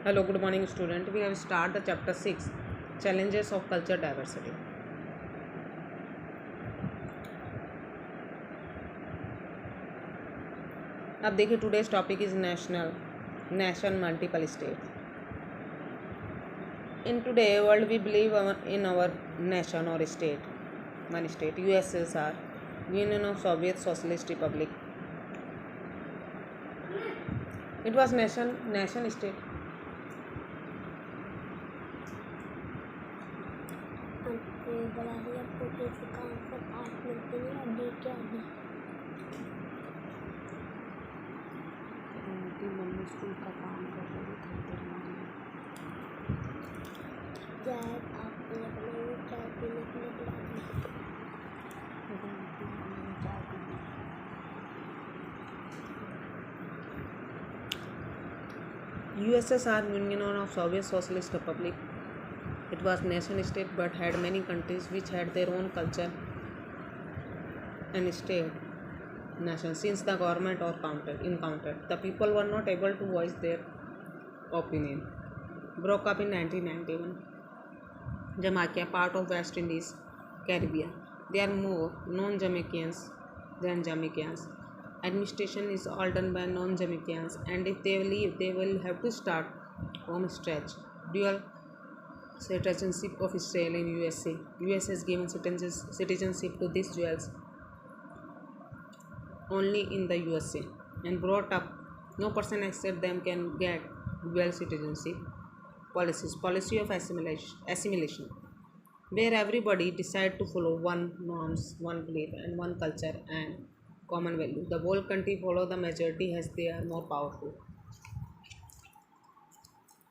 Hello, good morning, student. We have started the chapter 6 Challenges of Culture Diversity. अब देखिए today's topic is nation multiple states. In today world we believe in our nation or state. One state USSR, Union of Soviet Socialist Republic. It was nation state. बड़ा ही आपको कैसे काम पर 8 minute के लिए अभी क्या है मम्मी स्कूल का काम कर रही थी चाय आपने अपने चाय पीने के लिए बुला दी USSR, Union of Soviet Socialist Republic. It was nation state but had many countries which had their own culture and state nation. Since the government or encountered, the people were not able to voice their opinion. Broke up in 1991. Jamaica, part of West Indies, Caribbean. There are more non-Jamaicans than Jamaicans. Administration is all done by non-Jamaicans, and if they leave, they will have to start from scratch. Dual citizenship of Israel in USA. US has given citizenship to these Jews only in the USA and brought up no person except them can get dual citizenship. Policy of assimilation where everybody decide to follow one norms, one belief and one culture and common value. The whole country follow the majority as they are more powerful.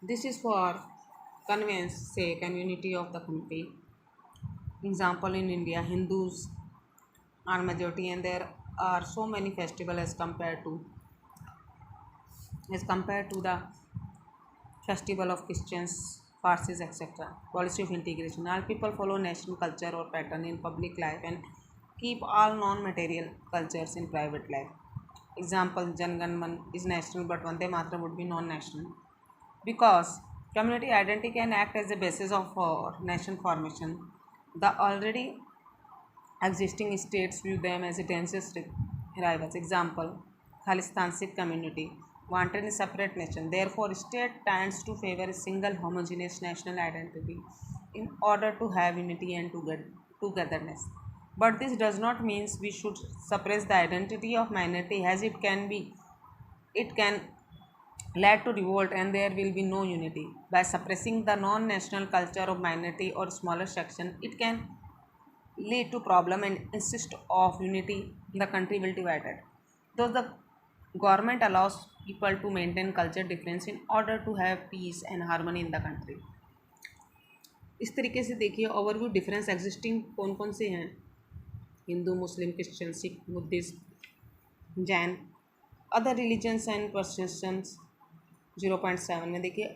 This is for convenience sake and unity of the country. Example, in India Hindus are majority and there are so many festivals as compared to the festival of Christians, Parsis, etc. Policy of integration. All people follow national culture or pattern in public life and keep all non-material cultures in private life. Example, Jan Gan Man is national but Vande Mataram would be non-national. Because community identity can act as a basis of nation formation, the already existing states view them as a dangerous rivals. Example, Khalistan Sikh community wanted a separate nation. Therefore, state tends to favor a single homogeneous national identity in order to have unity and togetherness. But this does not mean we should suppress the identity of minority as it can lead to revolt and there will be no unity. By suppressing the non-national culture of minority or smaller section, it can lead to problem and insist of unity, the country will divide it. Thus the government allows people to maintain culture difference in order to have peace and harmony in the country. इस तरीके से देखिए overview difference existing कौन कौन से हैं Hindu Muslim Christian Sikh Buddhist Jain other religions and perceptions 0.7 में देखिए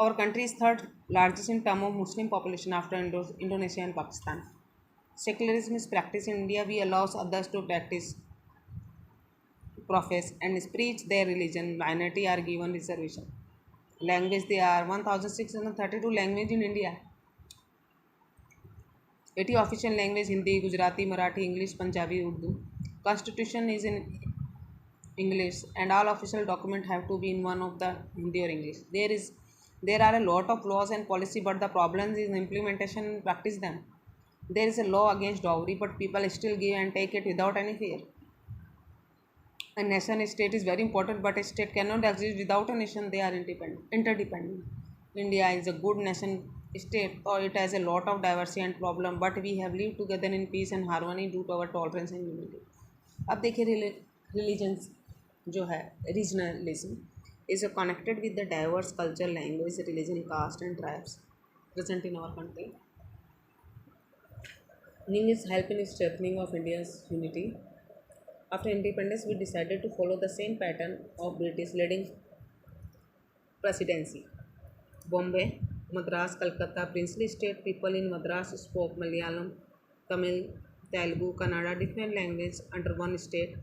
our country is third largest in term of Muslim population after Indonesia and Pakistan. Secularism is practiced in India. We allow others to practice, profess and preach their religion. Minority are given reservation. Language, there are 1632 language in India. 80 official language Hindi, Gujarati, Marathi, English, Punjabi, Urdu. Constitution is in English and all official documents have to be in one of the Hindi or English. There are a lot of laws and policy, but the problem is implementation and practice them. There is a law against dowry, but people still give and take it without any fear. A nation state is very important, but a state cannot exist without a nation. They are interdependent. India is a good nation state, or it has a lot of diversity and problem, but we have lived together in peace and harmony due to our tolerance and unity. अब देखिए religions जो है regionalism is connected with the diverse culture, language, religion, caste and tribes present in our country. Needs help in strengthening of India's unity. After independence, we decided to follow the same pattern of British leading presidency. Bombay, Madras, Calcutta, princely state people in Madras spoke Malayalam, Tamil, Telugu, Kannada, different languages under one state.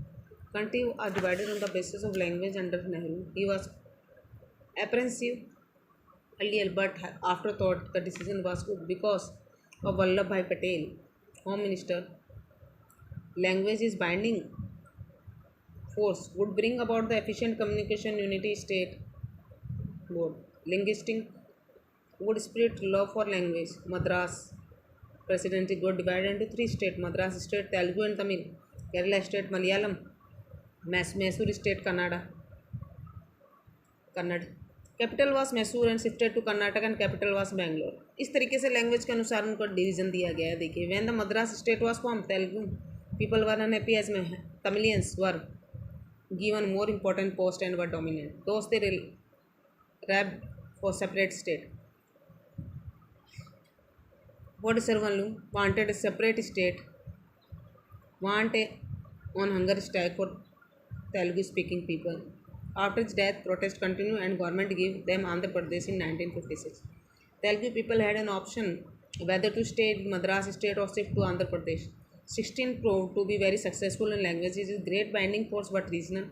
Country are divided on the basis of language under Nehru. He was apprehensive earlier, but afterthought the decision was good because of Vallabhbhai Patel, Home Minister. Language is binding force would bring about the efficient communication unity state board. Linguistic would spread love for language. Madras presidency got divided into three states: Madras state Telugu and Tamil, Kerala state Malayalam, Mysore state Kannada. Capital was Mysore and shifted to Karnataka and capital was Bangalore. इस तरीके से language के अनुसार उनको division दिया गया है. देखिए, when the Madras state was form Telugu people were unhappy as Tamilians were given more important post and were dominant. Those they grabbed for separate state. What Sarvanlu wanted a separate state, want a on hunger strike for Telugu speaking people. After his death, protests continued and government gave them Andhra Pradesh in 1956. Telugu people had an option whether to stay in Madras state or shift to Andhra Pradesh. 16 proved to be very successful in languages, is great binding force but regional